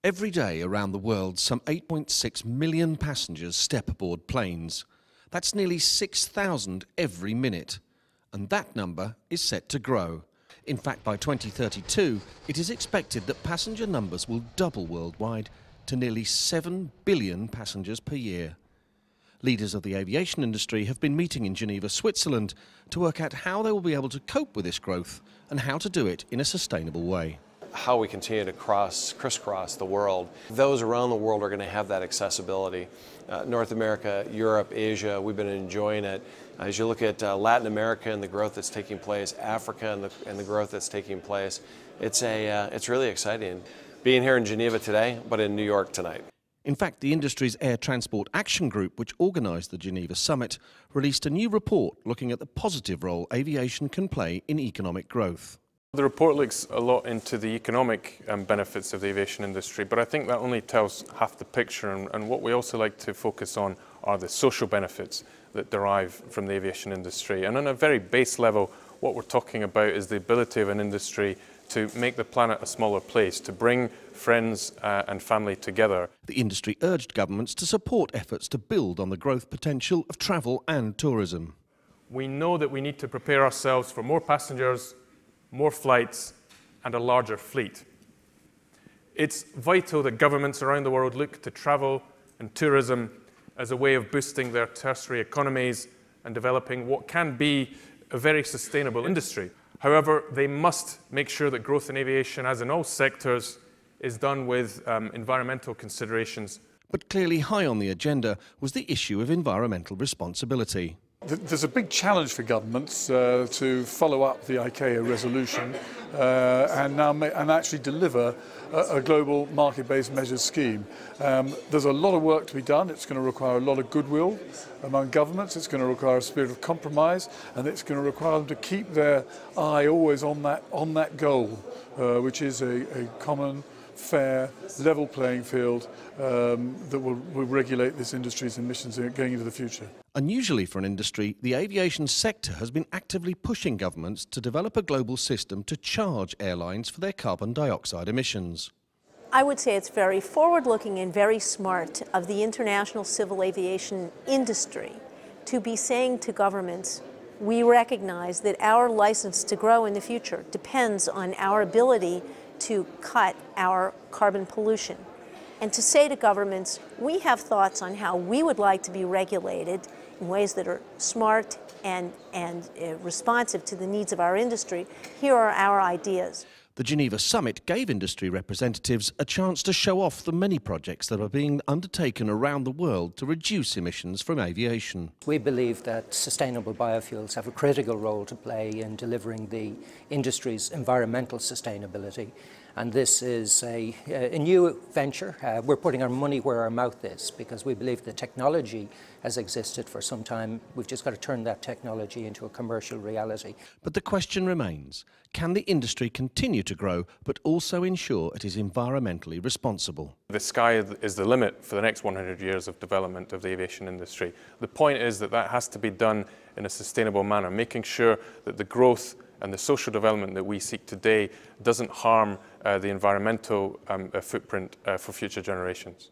Every day around the world, some 8.6 million passengers step aboard planes. That's nearly 6,000 every minute. And that number is set to grow. In fact, by 2032, it is expected that passenger numbers will double worldwide to nearly 7 billion passengers per year. Leaders of the aviation industry have been meeting in Geneva, Switzerland, to work out how they will be able to cope with this growth and how to do it in a sustainable way. How we continue to crisscross the world. Those around the world are going to have that accessibility. North America, Europe, Asia, we've been enjoying it. As you look at Latin America and the growth that's taking place, Africa and the growth that's taking place, it's really exciting. Being here in Geneva today, but in New York tonight. In fact, the industry's Air Transport Action Group, which organised the Geneva Summit, released a new report looking at the positive role aviation can play in economic growth. The report looks a lot into the economic benefits of the aviation industry, but I think that only tells half the picture, and what we also like to focus on are the social benefits that derive from the aviation industry. And on a very base level, what we're talking about is the ability of an industry to make the planet a smaller place, to bring friends and family together. The industry urged governments to support efforts to build on the growth potential of travel and tourism. We know that we need to prepare ourselves for more passengers, more flights, and a larger fleet. It's vital that governments around the world look to travel and tourism as a way of boosting their tertiary economies and developing what can be a very sustainable industry. However, they must make sure that growth in aviation, as in all sectors, is done with environmental considerations. But clearly high on the agenda was the issue of environmental responsibility. There's a big challenge for governments to follow up the ICAO resolution and actually deliver a global market-based measures scheme. There's a lot of work to be done. It's going to require a lot of goodwill among governments. It's going to require a spirit of compromise, and it's going to require them to keep their eye always on that goal, which is a common, fair, level playing field that will regulate this industry's emissions going into the future. Unusually for an industry, the aviation sector has been actively pushing governments to develop a global system to charge airlines for their carbon dioxide emissions. I would say it's very forward-looking and very smart of the international civil aviation industry to be saying to governments, we recognize that our license to grow in the future depends on our ability to cut our carbon pollution. And to say to governments, we have thoughts on how we would like to be regulated in ways that are smart and responsive to the needs of our industry. Here are our ideas. The Geneva Summit gave industry representatives a chance to show off the many projects that are being undertaken around the world to reduce emissions from aviation. We believe that sustainable biofuels have a critical role to play in delivering the industry's environmental sustainability. And this is a new venture. We're putting our money where our mouth is because we believe the technology has existed for some time. We've just got to turn that technology into a commercial reality. But the question remains, can the industry continue to grow but also ensure it is environmentally responsible? The sky is the limit for the next 100 years of development of the aviation industry. The point is that that has to be done in a sustainable manner, making sure that the growth and the social development that we seek today doesn't harm the environmental footprint for future generations.